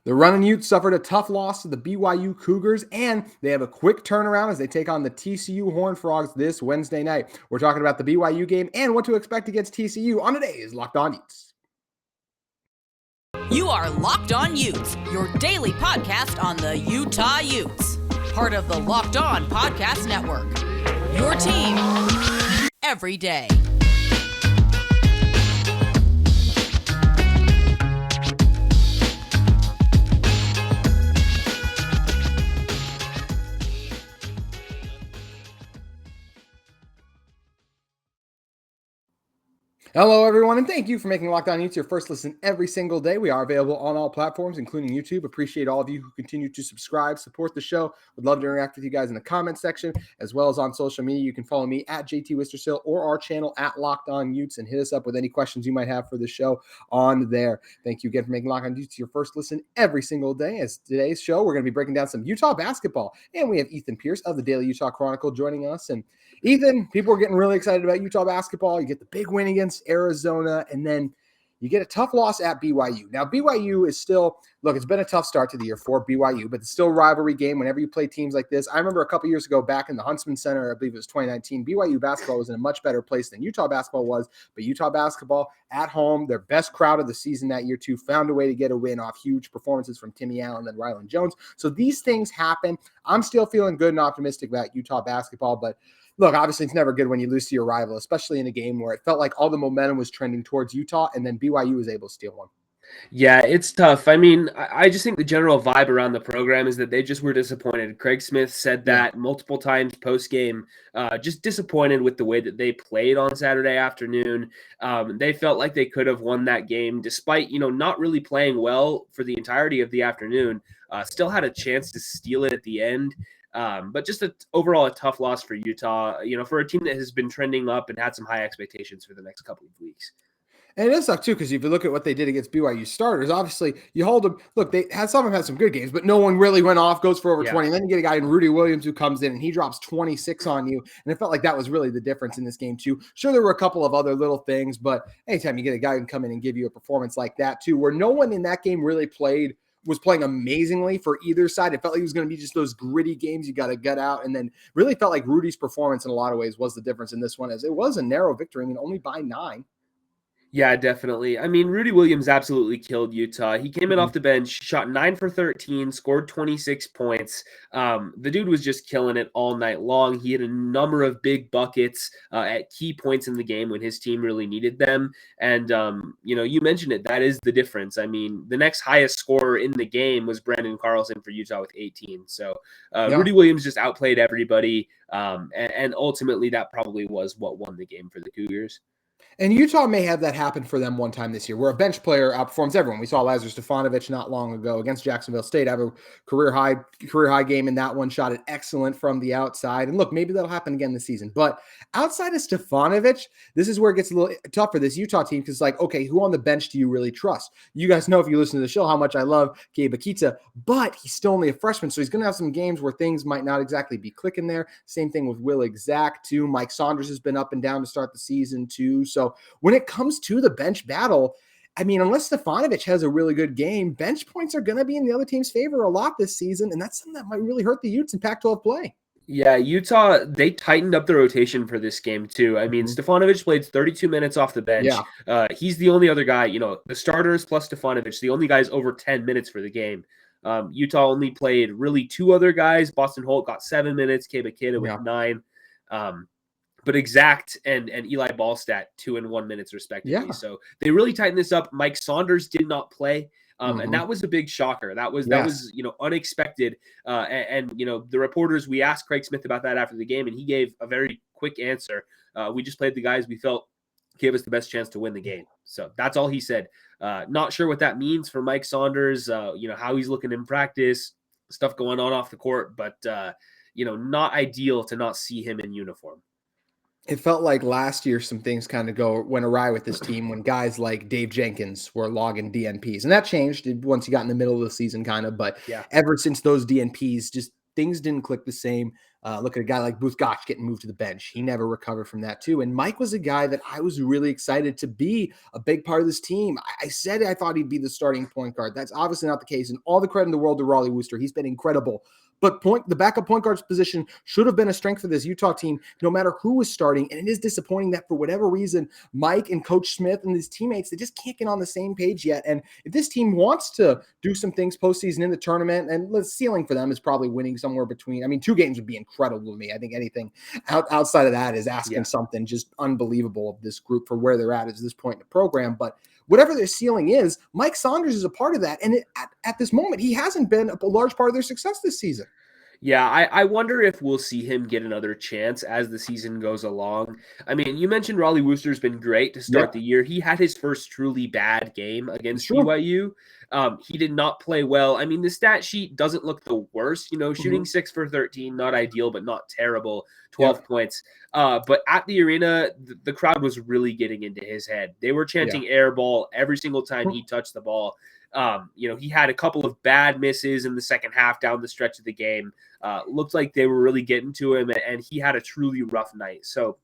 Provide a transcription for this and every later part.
The Runnin Utes suffered a tough loss to the BYU Cougars, and they have a quick turnaround as they take on the TCU Horned Frogs this Wednesday night. We're talking about the BYU game and what to expect against TCU on today's Locked On Utes. You are Locked On Utes, your daily podcast on the Utah Utes. Part of the Locked On Podcast Network. Your team every day. Hello, everyone, and thank you for making Locked On Utes your first listen every single day. We are available on all platforms, including YouTube. Appreciate all of you who continue to subscribe, support the show. Would love to interact with you guys in the comment section, as well as on social media. You can follow me at JT Wistrcill or our channel at Locked On Utes and hit us up with any questions you might have for the show on there. Thank you again for making Locked On Utes your first listen every single day. As today's show, we're going to be breaking down some Utah basketball, and we have Ethan Pearce of the Daily Utah Chronicle joining us. And Ethan, people are getting really excited about Utah basketball. You get the big win against Arizona, and then you get a tough loss at BYU. Now, BYU is still, look, it's been a tough start to the year for BYU, but it's still a rivalry game whenever you play teams like this. I remember a couple years ago back in the Huntsman Center, I believe it was 2019, BYU basketball was in a much better place than Utah basketball was, but Utah basketball at home, their best crowd of the season that year too, found a way to get a win off huge performances from Timmy Allen and Rylan Jones. So these things happen. I'm still feeling good and optimistic about Utah basketball, but look, obviously it's never good when you lose to your rival, especially in a game where it felt like all the momentum was trending towards Utah, and then BYU was able to steal one. Yeah, it's tough. I mean, I just think the general vibe around the program is that they just were disappointed. Craig Smith said that multiple times post-game, just disappointed with the way that they played on Saturday afternoon. They felt like they could have won that game despite, not really playing well for the entirety of the afternoon. Still had a chance to steal it at the end. But just overall a tough loss for Utah, for a team that has been trending up and had some high expectations for the next couple of weeks. And it does suck too, because if you look at what they did against BYU starters, obviously you hold them. Look, some of them had some good games, but no one really went off, goes for over 20. And then you get a guy in Rudy Williams who comes in and he drops 26 on you. And it felt like that was really the difference in this game too. Sure, there were a couple of other little things, but anytime you get a guy who can come in and give you a performance like that too, where no one in that game really was playing amazingly for either side. It felt like it was going to be just those gritty games you got to gut out. And then really felt like Rudy's performance in a lot of ways was the difference in this one, as it was a narrow victory. I mean, only by 9. Yeah, definitely. I mean, Rudy Williams absolutely killed Utah. He came in off the bench, shot 9 for 13, scored 26 points. The dude was just killing it all night long. He had a number of big buckets at key points in the game when his team really needed them. And, you mentioned it. That is the difference. I mean, the next highest scorer in the game was Brandon Carlson for Utah with 18. So Rudy Williams just outplayed everybody. And ultimately, that probably was what won the game for the Cougars. And Utah may have that happen for them one time this year, where a bench player outperforms everyone. We saw Lazar Stefanovic not long ago against Jacksonville State have a career high game in that one, shot it excellent from the outside. And look, maybe that'll happen again this season. But outside of Stefanovic, this is where it gets a little tough for this Utah team, because okay, who on the bench do you really trust? You guys know, if you listen to the show, how much I love Gabe Akita, but he's still only a freshman, so he's going to have some games where things might not exactly be clicking there. Same thing with Will Exact too. Mike Saunders has been up and down to start the season too. So when it comes to the bench battle, I mean, unless Stefanovic has a really good game, bench points are going to be in the other team's favor a lot this season, and that's something that might really hurt the Utes in Pac-12 play. Yeah, Utah, they tightened up the rotation for this game too. I mean, Stefanovic played 32 minutes off the bench. Yeah. He's the only other guy, the starters plus Stefanovic, the only guys over 10 minutes for the game. Utah only played really 2 other guys. Boston Holt got 7 minutes, Gabe Akita with 9. But Exact and Eli Ballstat 2 and 1 minutes respectively. Yeah. So they really tightened this up. Mike Saunders did not play. And that was a big shocker. That was unexpected. And the reporters, we asked Craig Smith about that after the game, and he gave a very quick answer. We just played the guys we felt gave us the best chance to win the game. So that's all he said. Not sure what that means for Mike Saunders, how he's looking in practice, stuff going on off the court, but not ideal to not see him in uniform. It felt like last year some things kind of went awry with this team when guys like Dave Jenkins were logging DNPs. And that changed once you got in the middle of the season kind of. But ever since those DNPs, just things didn't click the same. Look at a guy like Booth Gotch getting moved to the bench. He never recovered from that too. And Mike was a guy that I was really excited to be a big part of this team. I said I thought he'd be the starting point guard. That's obviously not the case. And all the credit in the world to Raleigh Worcester. He's been incredible. But the backup point guard's position should have been a strength for this Utah team, no matter who was starting. And it is disappointing that for whatever reason, Mike and Coach Smith and his teammates, they just can't get on the same page yet. And if this team wants to do some things postseason in the tournament, and the ceiling for them is probably winning somewhere between, 2 games would be incredible to me. I think anything outside of that is asking something just unbelievable of this group for where they're at this point in the program. But whatever their ceiling is, Mike Saunders is a part of that. And at this moment, he hasn't been a large part of their success this season. Yeah, I wonder if we'll see him get another chance as the season goes along. You mentioned Raleigh Worcester's been great to start the year. He had his first truly bad game against BYU. He did not play well. The stat sheet doesn't look the worst. Shooting 6 for 13, not ideal, but not terrible. 12 points. But at the arena, the crowd was really getting into his head. They were chanting air ball every single time he touched the ball. He had a couple of bad misses in the second half down the stretch of the game. Looked like they were really getting to him, and he had a truly rough night. So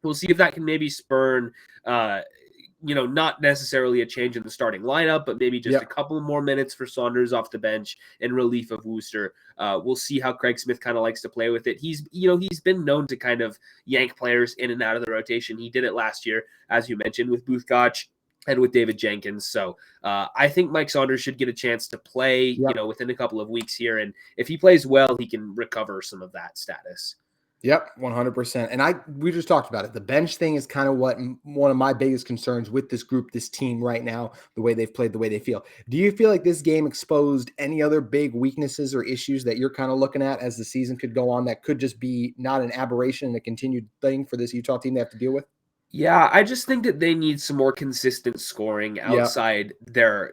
we'll see if that can maybe spurn, not necessarily a change in the starting lineup, but maybe just a couple more minutes for Saunders off the bench in relief of Worcester. We'll see how Craig Smith kind of likes to play with it. He's been known to kind of yank players in and out of the rotation. He did it last year, as you mentioned, with Booth Gotch and with David Jenkins. So I think Mike Saunders should get a chance to play, within a couple of weeks here. And if he plays well, he can recover some of that status. Yep, 100%. And we just talked about it. The bench thing is kind of one of my biggest concerns with this group, this team right now, the way they've played, the way they feel. Do you feel like this game exposed any other big weaknesses or issues that you're kind of looking at as the season could go on that could just be not an aberration and a continued thing for this Utah team they have to deal with? Yeah, I just think that they need some more consistent scoring outside their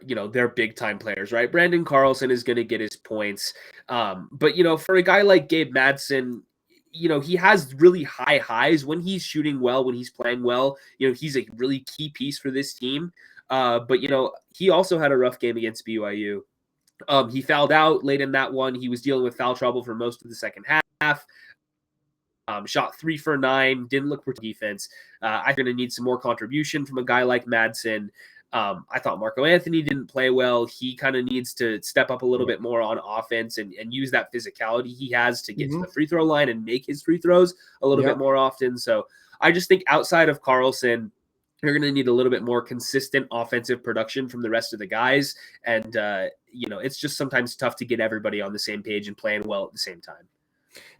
big time players, right? Brandon Carlson is going to get his points. But for a guy like Gabe Madsen, he has really high highs when he's shooting well, when he's playing well. He's a really key piece for this team. But he also had a rough game against BYU. He fouled out late in that one. He was dealing with foul trouble for most of the second half. Shot 3 for 9, didn't look for defense. I'm going to need some more contribution from a guy like Madsen. I thought Marco Anthony didn't play well. He kind of needs to step up a little bit more on offense and use that physicality he has to get to the free throw line and make his free throws a little bit more often. So I just think outside of Carlson, you're going to need a little bit more consistent offensive production from the rest of the guys. And, it's just sometimes tough to get everybody on the same page and playing well at the same time.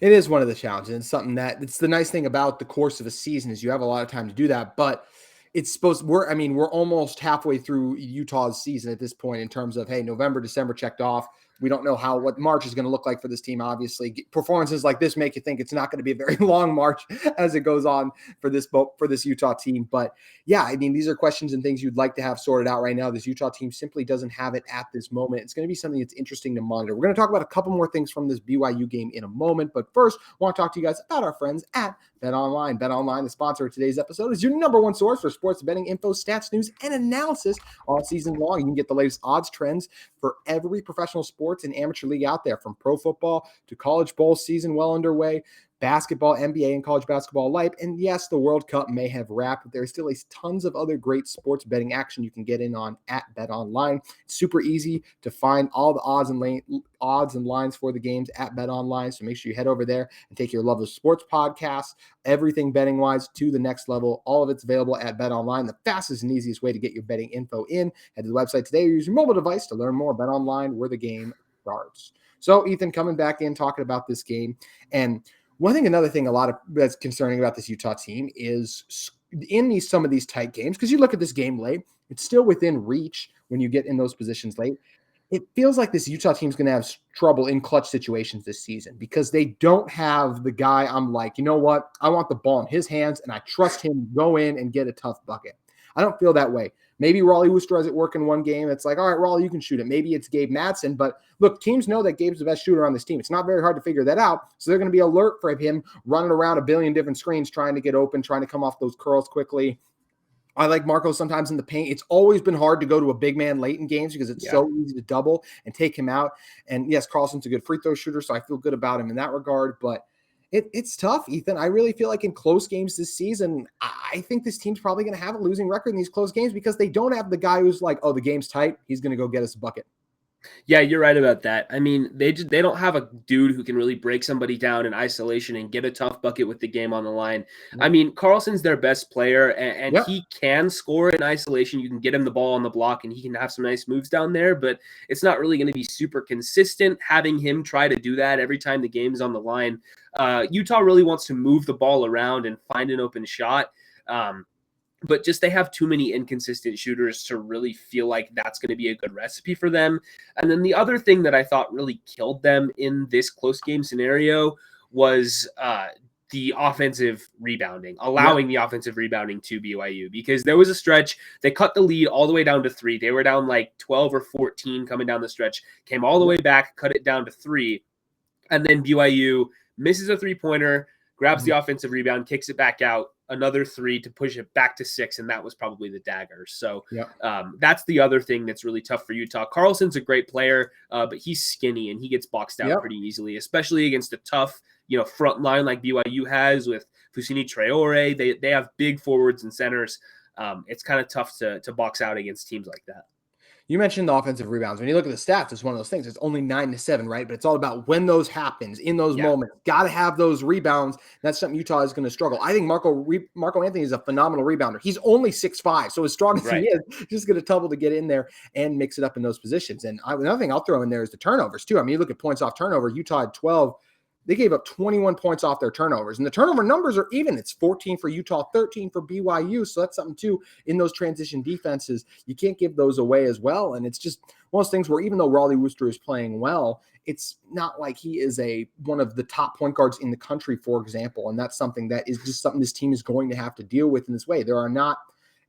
It is one of the challenges. It's something that it's the nice thing about the course of a season is you have a lot of time to do that, but we're almost halfway through Utah's season at this point in terms of, hey, November, December checked off. We don't know what March is going to look like for this team. Obviously, performances like this make you think it's not going to be a very long March as it goes on for this Utah team. But yeah, these are questions and things you'd like to have sorted out right now. This Utah team simply doesn't have it at this moment. It's going to be something that's interesting to monitor. We're going to talk about a couple more things from this BYU game in a moment. But first, I want to talk to you guys about our friends at BetOnline. BetOnline, the sponsor of today's episode, is your number one source for sports betting info, stats, news, and analysis all season long. You can get the latest odds trends for every professional sports and amateur league out there, from pro football to college bowl season well underway, basketball, NBA, and college basketball live. And yes, the World Cup may have wrapped, but there's still tons of other great sports betting action you can get in on at BetOnline. It's super easy to find all the odds and lines for the games at BetOnline. So make sure you head over there and take your love of sports podcasts, everything betting wise, to the next level. All of it's available at BetOnline, the fastest and easiest way to get your betting info in. Head to the website today or use your mobile device to learn more. BetOnline, where the game starts. So Ethan, coming back in, talking about this game, and another thing that's concerning about this Utah team is in some of these tight games, because you look at this game late, it's still within reach when you get in those positions late. It feels like this Utah team's going to have trouble in clutch situations this season because they don't have the guy I'm like, you know what? I want the ball in his hands and I trust him to go in and get a tough bucket. I don't feel that way. Maybe Raleigh Worcester has it work in one game. It's like, all right, Raleigh, you can shoot it. Maybe it's Gabe Madsen. But look, teams know that Gabe's the best shooter on this team. It's not very hard to figure that out. So they're going to be alert for him running around a billion different screens, trying to get open, trying to come off those curls quickly. I like Marco sometimes in the paint. It's always been hard to go to a big man late in games because it's so easy to double and take him out. And yes, Carlson's a good free throw shooter, so I feel good about him in that regard. But It's tough, Ethan. I really feel like in close games this season, I think this team's probably going to have a losing record in these close games because they don't have the guy who's like, oh, the game's tight, he's going to go get us a bucket. Yeah, you're right about that. I mean, they don't have a dude who can really break somebody down in isolation and get a tough bucket with the game on the line. I mean, Carlson's their best player, and he can score in isolation. You can get him the ball on the block, and he can have some nice moves down there, but it's not really going to be super consistent having him try to do that every time the game's on the line. Utah really wants to move the ball around and find an open shot. But just they have too many inconsistent shooters to really feel like that's going to be a good recipe for them. And then the other thing that I thought really killed them in this close game scenario was the offensive rebounding, allowing the offensive rebounding to BYU, because there was a stretch, they cut the lead all the way down to 3. They were down like 12 or 14 coming down the stretch, came all the way back, cut it down to 3. And then BYU misses a 3-pointer, grabs the offensive rebound, kicks it back out, another 3 to push it back to 6, and that was probably the dagger. So that's the other thing that's really tough for Utah. Carlson's a great player, but he's skinny and he gets boxed out pretty easily, especially against a tough, front line like BYU has with Fousseyni Traore. They have big forwards and centers. It's kind of tough to box out against teams like that. You mentioned the offensive rebounds. When you look at the stats, it's one of those things. It's only 9-7, right? But it's all about when those happens in those moments. Got to have those rebounds. That's something Utah is going to struggle. I think Marco Anthony is a phenomenal rebounder. He's only 6'5", so as strong as he is, just going to tumble to get in there and mix it up in those positions. And another thing I'll throw in there is the turnovers too. I mean, you look at points off turnover. Utah had 12. They gave up 21 points off their turnovers, and the turnover numbers are even. It's 14 for Utah, 13 for BYU. So that's something too in those transition defenses. You can't give those away as well. And it's just one of those things where even though Raleigh Wistrcill is playing well, it's not like he is one of the top point guards in the country, for example. And that's something that is just something this team is going to have to deal with in this way. There are not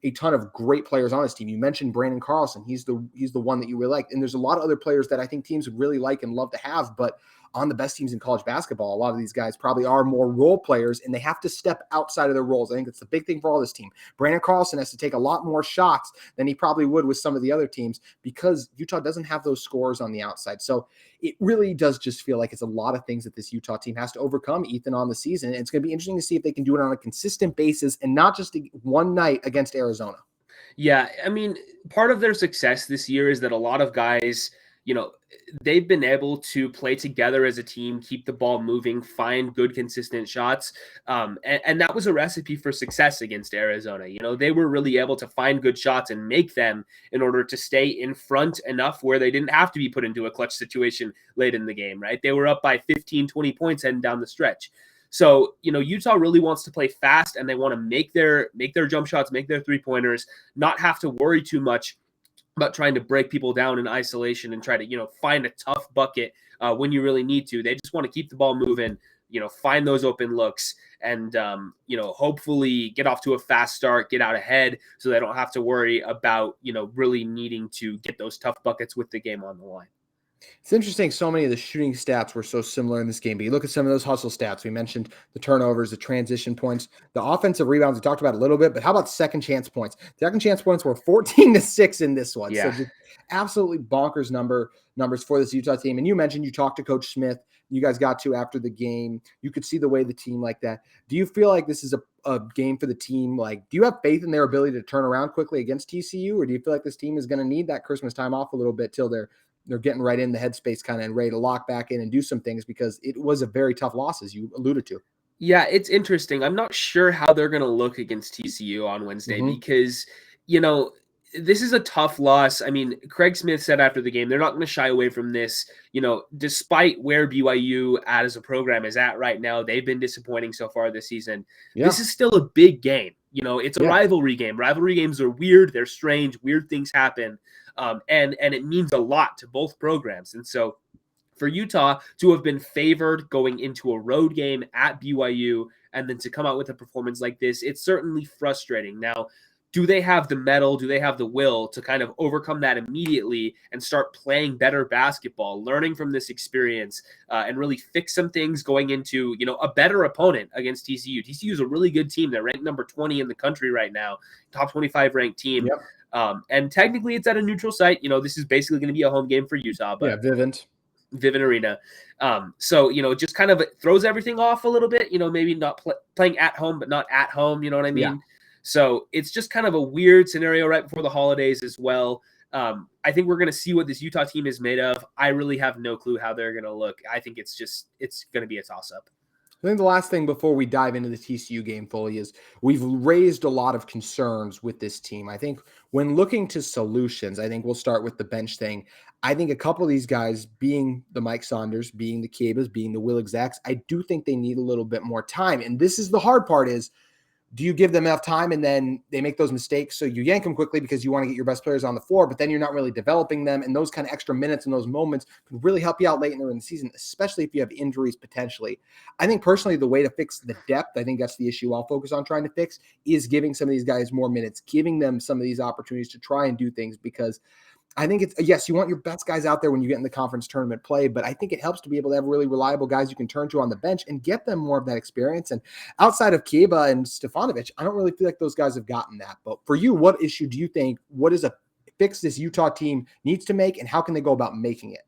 a ton of great players on this team. You mentioned Brandon Carlson. He's the one that you really like. And there's a lot of other players that I think teams would really like and love to have, but on the best teams in college basketball, a lot of these guys probably are more role players, and they have to step outside of their roles. I think that's the big thing for all this team. Brandon Carlson has to take a lot more shots than he probably would with some of the other teams because Utah doesn't have those scorers on the outside. So it really does just feel like it's a lot of things that this Utah team has to overcome, Ethan, on the season. And it's going to be interesting to see if they can do it on a consistent basis and not just one night against Arizona. Yeah, I mean, part of their success this year is that a lot of guys, they've been able to play together as a team, keep the ball moving, find good, consistent shots. And that was a recipe for success against Arizona. They were really able to find good shots and make them in order to stay in front enough where they didn't have to be put into a clutch situation late in the game, right? They were up by 15, 20 points heading down the stretch. So, Utah really wants to play fast, and they want to make their jump shots, make their 3-pointers, not have to worry too much about trying to break people down in isolation and try to, find a tough bucket when you really need to. They just want to keep the ball moving, find those open looks and, hopefully get off to a fast start, get out ahead so they don't have to worry about, really needing to get those tough buckets with the game on the line. It's interesting. So many of the shooting stats were so similar in this game. But you look at some of those hustle stats. We mentioned the turnovers, the transition points, the offensive rebounds. We talked about a little bit, but how about second chance points? Second chance points were 14-6 in this one. Yeah. So just absolutely bonkers numbers for this Utah team. And you mentioned you talked to Coach Smith. You guys got to after the game. You could see the way the team like that. Do you feel like this is a game for the team? Like, do you have faith in their ability to turn around quickly against TCU? Or do you feel like this team is going to need that Christmas time off a little bit till they're getting right in the headspace kind of and ready to lock back in and do some things, because it was a very tough loss, as you alluded to. Yeah, it's interesting. I'm not sure how they're going to look against TCU on Wednesday because, this is a tough loss. I mean, Craig Smith said after the game, they're not going to shy away from this. Despite where BYU as a program is at right now, they've been disappointing so far this season. Yeah. This is still a big game. It's a rivalry game. Rivalry games are weird. They're strange. Weird things happen. And it means a lot to both programs. And so for Utah to have been favored going into a road game at BYU and then to come out with a performance like this, it's certainly frustrating. Now, do they have the mettle? Do they have the will to kind of overcome that immediately and start playing better basketball, learning from this experience, and really fix some things going into, a better opponent against TCU? TCU is a really good team. They're ranked number 20 in the country right now, top 25 ranked team. Yep. And technically it's at a neutral site. This is basically going to be a home game for Utah. But yeah, Vivint. Vivint Arena. So, it just kind of throws everything off a little bit, maybe not playing at home, but not at home. You know what I mean? Yeah. So it's just kind of a weird scenario right before the holidays as well. I think we're going to see what this Utah team is made of. I really have no clue how they're going to look. I think it's going to be a toss-up. I think the last thing before we dive into the TCU game fully is we've raised a lot of concerns with this team. I think when looking to solutions, I think we'll start with the bench thing. I think a couple of these guys, being the Mike Saunders, being the Cabas, being the Will Execs, I do think they need a little bit more time. And this is the hard part is, do you give them enough time and then they make those mistakes? So you yank them quickly because you want to get your best players on the floor, but then you're not really developing them. And those kind of extra minutes and those moments can really help you out late in the season, especially if you have injuries potentially. I think personally, the way to fix the depth, I think that's the issue I'll focus on trying to fix, is giving some of these guys more minutes, giving them some of these opportunities to try and do things, because I think it's, yes, you want your best guys out there when you get in the conference tournament play, but I think it helps to be able to have really reliable guys you can turn to on the bench and get them more of that experience. And outside of Kiba and Stefanovic, I don't really feel like those guys have gotten that. But for you, what issue do you think, what is a fix this Utah team needs to make, and how can they go about making it?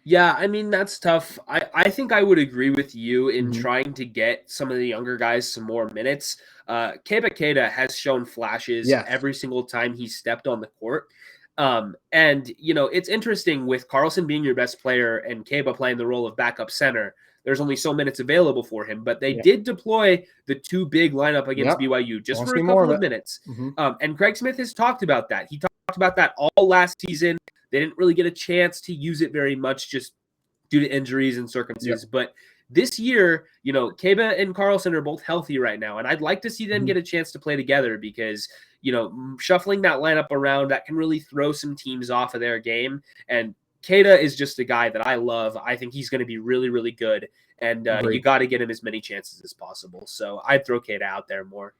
Yeah, I mean, that's tough. I think I would agree with you in trying to get some of the younger guys some more minutes. Keba Keita has shown flashes every single time he stepped on the court. And, it's interesting with Carlson being your best player and Keba playing the role of backup center. There's only so minutes available for him, but they did deploy the two big lineup against BYU just for a couple of minutes. And Craig Smith has talked about that. He talked about that all last season. They didn't really get a chance to use it very much just due to injuries and circumstances. But this year, Keba and Carlson are both healthy right now, and I'd like to see them get a chance to play together because, shuffling that lineup around, that can really throw some teams off of their game. And Keita is just a guy that I love. I think he's going to be really, really good, and you got to get him as many chances as possible. So I'd throw Keita out there more.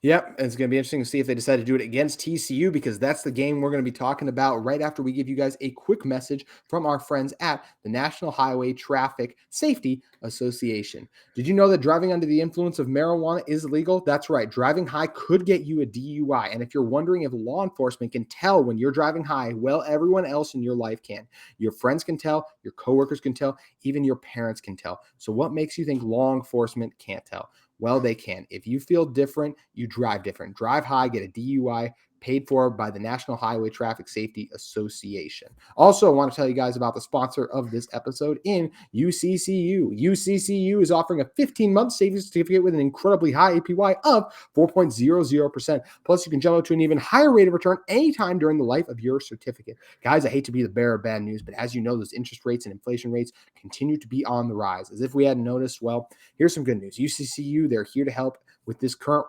Yep, it's going to be interesting to see if they decide to do it against TCU, because that's the game we're going to be talking about right after we give you guys a quick message from our friends at the National Highway Traffic Safety Association. Did you know that driving under the influence of marijuana is illegal? That's right. Driving high could get you a DUI. And if you're wondering if law enforcement can tell when you're driving high, well, everyone else in your life can. Your friends can tell, your coworkers can tell, even your parents can tell. So what makes you think law enforcement can't tell? Well, they can. If you feel different, you drive different. Drive high, get a DUI, paid for by the National Highway Traffic Safety Association. Also, I want to tell you guys about the sponsor of this episode in UCCU. UCCU is offering a 15-month savings certificate with an incredibly high APY of 4.00%. Plus, you can jump up to an even higher rate of return anytime during the life of your certificate. Guys, I hate to be the bearer of bad news, but as you know, those interest rates and inflation rates continue to be on the rise. As if we hadn't noticed, well, here's some good news. UCCU, they're here to help with this current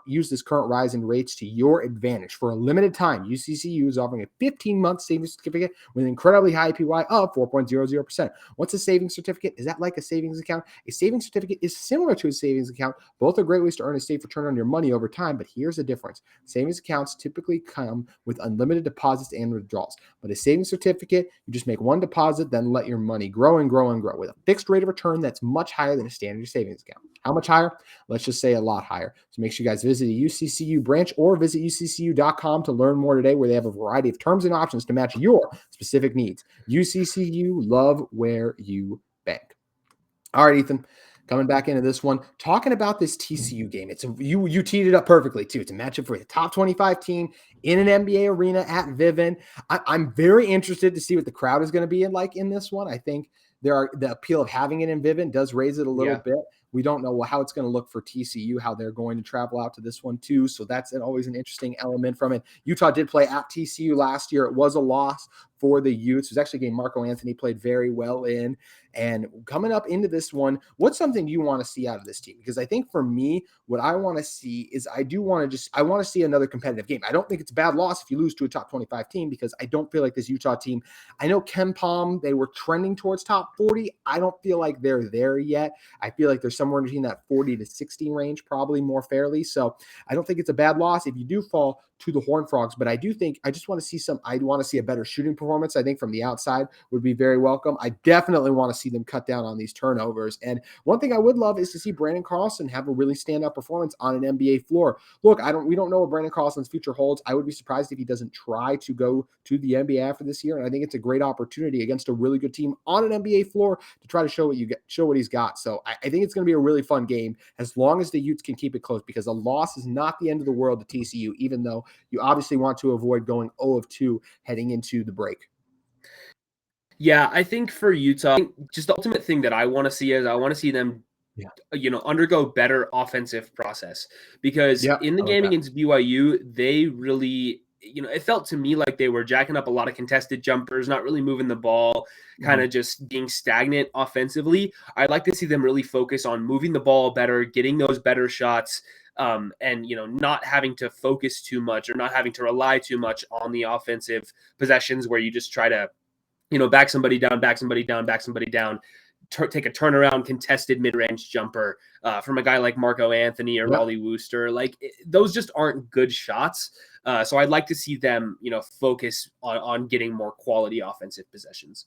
rise in rates to your advantage. For a limited time, UCCU is offering a 15-month savings certificate with an incredibly high APY of 4.00%. What's a savings certificate? Is that like a savings account? A savings certificate is similar to a savings account. Both are great ways to earn a safe return on your money over time, but here's the difference. Savings accounts typically come with unlimited deposits and withdrawals, but a savings certificate, you just make one deposit, then let your money grow and grow and grow with a fixed rate of return that's much higher than a standard savings account. How much higher? Let's just say a lot higher. So make sure you guys visit a UCCU branch or visit uccu.com to learn more today, where they have a variety of terms and options to match your specific needs. UCCU, love where you bank. All right, Ethan, coming back into this one, talking about this TCU game. You teed it up perfectly, too. It's a matchup for the top 25 team in an NBA arena at Vivint. I'm very interested to see what the crowd is going to be like in this one. I think the appeal of having it in Vivint does raise it a little bit. We don't know how it's going to look for TCU, how they're going to travel out to this one too. So that's always an interesting element from it. Utah did play at TCU last year. It was a loss for the Utes. It was actually a game Marco Anthony played very well in. And coming up into this one, what's something you want to see out of this team? Because I think for me, what I want to see is I want to see another competitive game. I don't think it's a bad loss if you lose to a top 25 team, because I don't feel like this Utah team, I know KenPom, they were trending towards top 40. I don't feel like they're there yet. I feel like they're somewhere between that 40 to 60 range, probably more fairly. So I don't think it's a bad loss if you do fall to the Horned Frogs, but I want to see a better shooting performance performance, I think, from the outside would be very welcome. I definitely want to see them cut down on these turnovers. And one thing I would love is to see Brandon Carlson have a really standout performance on an NBA floor. Look, we don't know what Brandon Carlson's future holds. I would be surprised if he doesn't try to go to the NBA after this year. And I think it's a great opportunity against a really good team on an NBA floor to try to show what he's got. So I think it's going to be a really fun game as long as the Utes can keep it close, because a loss is not the end of the world to TCU, even though you obviously want to avoid going 0-2 heading into the break. Yeah, I think for Utah, just the ultimate thing that I want to see is I want to see them undergo better offensive process, because in the game against BYU, they really, it felt to me like they were jacking up a lot of contested jumpers, not really moving the ball, kind of just being stagnant offensively. I'd like to see them really focus on moving the ball better, getting those better shots, and not having to focus too much or not having to rely too much on the offensive possessions where you just try to, back somebody down, take a turnaround contested mid-range jumper from a guy like Marco Anthony or Raleigh Wooster. Those just aren't good shots. So I'd like to see them, focus on getting more quality offensive possessions.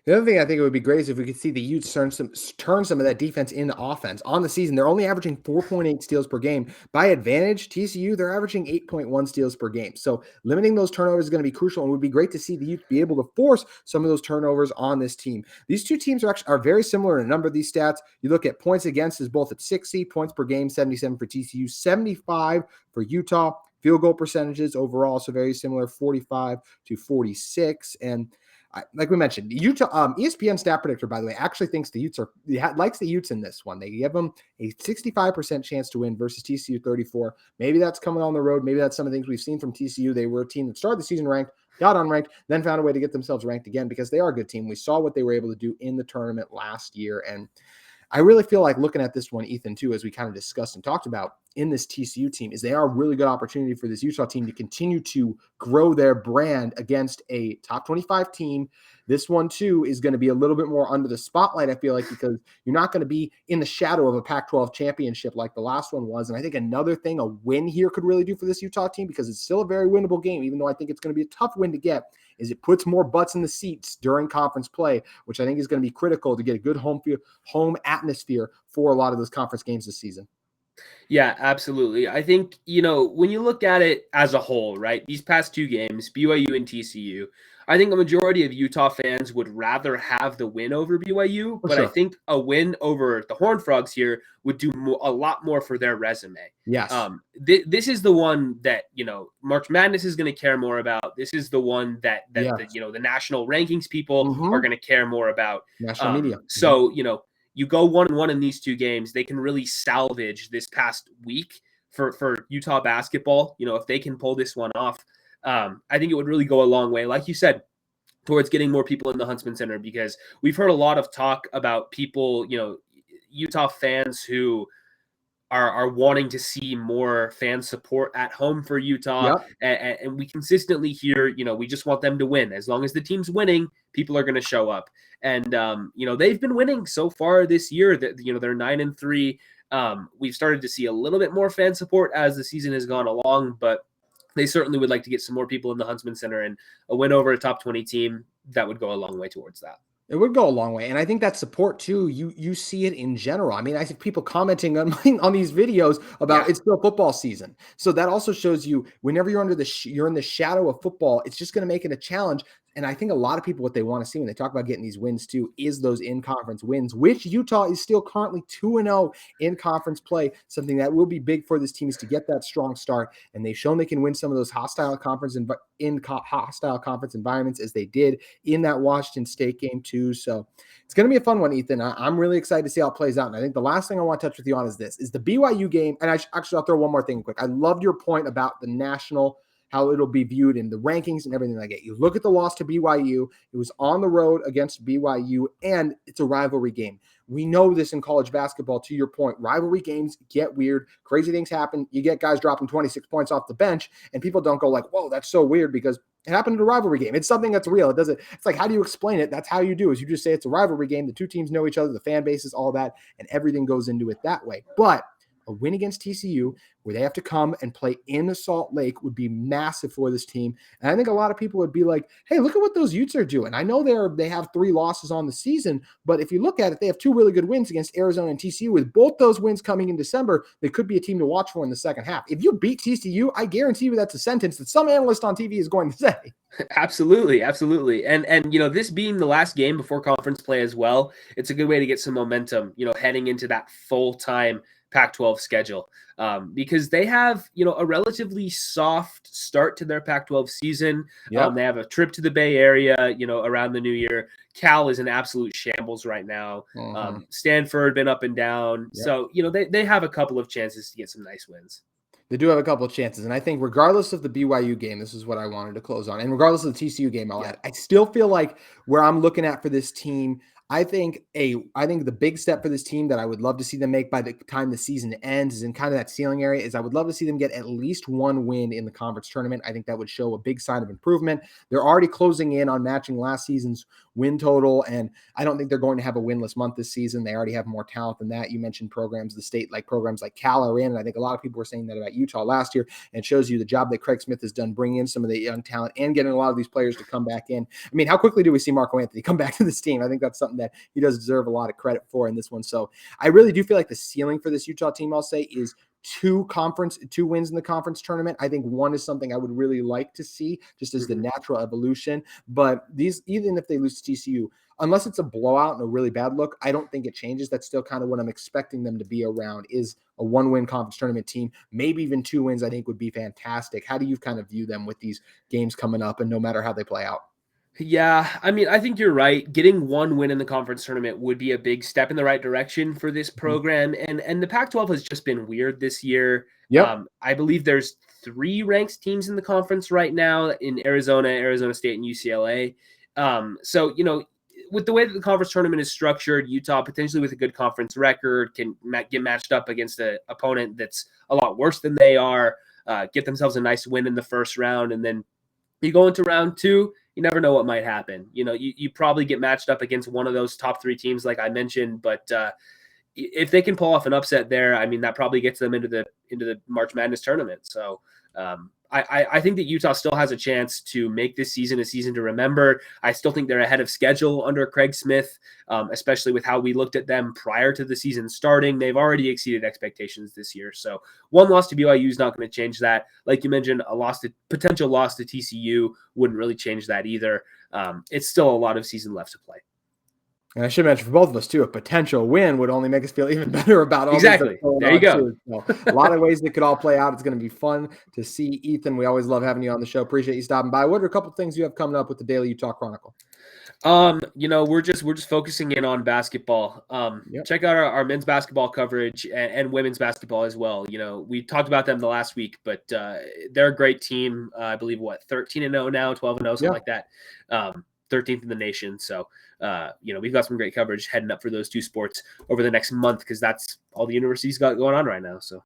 The other thing I think it would be great is if we could see the Utes turn some of that defense into offense. On the season, they're only averaging 4.8 steals per game. By advantage, TCU, they're averaging 8.1 steals per game. So limiting those turnovers is going to be crucial, and it would be great to see the Utes be able to force some of those turnovers on this team. These two teams are very similar in a number of these stats. You look at points against is both at 60 points per game, 77 for TCU, 75 for Utah. Field goal percentages overall, so very similar, 45 to 46. And like we mentioned, Utah ESPN stat predictor, by the way, actually thinks the Utes likes the Utes in this one. They give them a 65% chance to win versus TCU 34. Maybe that's coming on the road. Maybe that's some of the things we've seen from TCU. They were a team that started the season ranked, got unranked, then found a way to get themselves ranked again because they are a good team. We saw what they were able to do in the tournament last year, and I really feel like looking at this one, Ethan, too, as we kind of discussed and talked about in this TCU team, is they are a really good opportunity for this Utah team to continue to grow their brand against a top 25 team. This one, too, is going to be a little bit more under the spotlight, I feel like, because you're not going to be in the shadow of a Pac-12 championship like the last one was. And I think another thing a win here could really do for this Utah team, because it's still a very winnable game, even though I think it's going to be a tough win to get, is it puts more butts in the seats during conference play, which I think is going to be critical to get a good home atmosphere for a lot of those conference games this season. Yeah, absolutely. I think, when you look at it as a whole, right, these past two games, BYU and TCU, I think a majority of Utah fans would rather have the win over BYU, but I think a win over the Horned Frogs here would do a lot more for their resume. Yes. This is the one that, March Madness is going to care more about. This is the one that the national rankings people are going to care more about. National media. So, you go 1-1 in these two games, they can really salvage this past week for Utah basketball. If they can pull this one off, I think it would really go a long way, like you said, towards getting more people in the Huntsman Center, because we've heard a lot of talk about people, Utah fans who are wanting to see more fan support at home for Utah. Yep. And we consistently hear, we just want them to win. As long as the team's winning, people are going to show up. And, they've been winning so far this year. That they're 9-3. We've started to see a little bit more fan support as the season has gone along, but they certainly would like to get some more people in the Huntsman Center, and a win over a top 20 team, that would go a long way towards that. It would go a long way. And I think that support too, you see it in general. I mean, I see people commenting on these videos about it's still football season. So that also shows you whenever you're you're in the shadow of football, it's just going to make it a challenge. And I think a lot of people, what they want to see when they talk about getting these wins too, is those in-conference wins, which Utah is still currently 2-0 in conference play. Something that will be big for this team is to get that strong start. And they've shown they can win some of those hostile conference environments, as they did in that Washington State game too. So it's going to be a fun one, Ethan. I'm really excited to see how it plays out. And I think the last thing I want to touch with you on is the BYU game. And I'll throw one more thing quick. I loved your point about the national, how it'll be viewed in the rankings and everything like that. You look at the loss to BYU, it was on the road against BYU, and it's a rivalry game. We know this in college basketball, to your point. Rivalry games get weird. Crazy things happen. You get guys dropping 26 points off the bench, and people don't go like, whoa, that's so weird, because it happened in a rivalry game. It's something that's real. It's like, how do you explain it? That's how you do, is you just say it's a rivalry game. The two teams know each other, the fan bases, all that, and everything goes into it that way. But a win against TCU where they have to come and play in Salt Lake would be massive for this team. And I think a lot of people would be like, hey, look at what those Utes are doing. I know they have 3 losses on the season, but if you look at it, they have 2 really good wins against Arizona and TCU. With both those wins coming in December, they could be a team to watch for in the second half. If you beat TCU, I guarantee you that's a sentence that some analyst on TV is going to say. Absolutely. And this being the last game before conference play as well, it's a good way to get some momentum, heading into that full-time Pac-12 schedule, because they have, a relatively soft start to their Pac-12 season. Yep. They have a trip to the Bay Area, around the new year. Cal is in absolute shambles right now. Stanford been up and down. Yep. So, they have a couple of chances to get some nice wins. They do have a couple of chances. And I think regardless of the BYU game, this is what I wanted to close on. And regardless of the TCU game, I'll add, I still feel like where I'm looking at for this team, I think the big step for this team that I would love to see them make by the time the season ends is in kind of that ceiling area is I would love to see them get at least 1 win in the conference tournament. I think that would show a big sign of improvement. They're already closing in on matching last season's win total, and I don't think they're going to have a winless month this season. They already have more talent than that. You mentioned programs like Cal are in, and I think a lot of people were saying that about Utah last year, and it shows you the job that Craig Smith has done bringing in some of the young talent and getting a lot of these players to come back in. I mean, how quickly do we see Marco Anthony come back to this team? I think that's something that he does deserve a lot of credit for in this one. So I really do feel like the ceiling for this Utah team, I'll say, is 2 wins in the conference tournament. I think 1 is something I would really like to see just as the natural evolution. But even if they lose to TCU, unless it's a blowout and a really bad look, I don't think it changes. That's still kind of what I'm expecting them to be around, is a 1-win conference tournament team. Maybe even 2 wins I think would be fantastic. How do you kind of view them with these games coming up and no matter how they play out? Yeah, I mean, I think you're right. Getting 1 win in the conference tournament would be a big step in the right direction for this program. And the Pac-12 has just been weird this year. Yep. I believe there's 3 ranked teams in the conference right now in Arizona, Arizona State, and UCLA. So, with the way that the conference tournament is structured, Utah potentially with a good conference record can get matched up against an opponent that's a lot worse than they are, get themselves a nice win in the first round, and then you go into round 2, you never know what might happen. You probably get matched up against one of those top 3 teams, like I mentioned, but if they can pull off an upset there, I mean, that probably gets them into the March Madness tournament. So I think that Utah still has a chance to make this season a season to remember. I still think they're ahead of schedule under Craig Smith, especially with how we looked at them prior to the season starting. They've already exceeded expectations this year. So 1 loss to BYU is not going to change that. Like you mentioned, potential loss to TCU wouldn't really change that either. It's still a lot of season left to play. And I should mention for both of us too, a potential win would only make us feel even better about all exactly. There you go. So a lot of ways that could all play out. It's going to be fun to see. Ethan, we always love having you on the show. Appreciate you stopping by. What are a couple of things you have coming up with the Daily Utah Chronicle? We're just focusing in on basketball. Check out our men's basketball coverage and women's basketball as well. We talked about them the last week, but they're a great team. I believe 13-0 now, 12-0, something like that. 13th in the nation. So, we've got some great coverage heading up for those 2 sports over the next month because that's all the university's got going on right now. So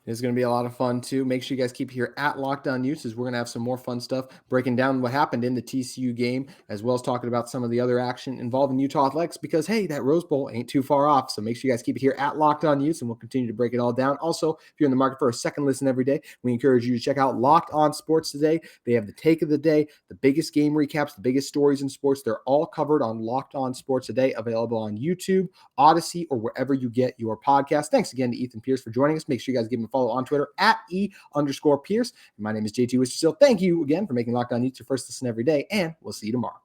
it's going to be a lot of fun too. Make sure you guys keep here at Locked On Utes as we're going to have some more fun stuff breaking down what happened in the TCU game, as well as talking about some of the other action involving Utah athletics because, hey, that Rose Bowl ain't too far off. So make sure you guys keep it here at Locked On Utes and we'll continue to break it all down. Also, if you're in the market for a second listen every day, we encourage you to check out Locked On Sports Today. They have the take of the day, the biggest game recaps, the biggest stories in sports. They're all covered on Locked On Sports Today, available on YouTube, Odyssey, or wherever you get your podcast. Thanks again to Ethan Pearce for joining us. Make sure you guys give him a follow on Twitter at @E_Pearce. My name is JT Wistrcill. Thank you again for making Locked On Utes your first listen every day, and we'll see you tomorrow.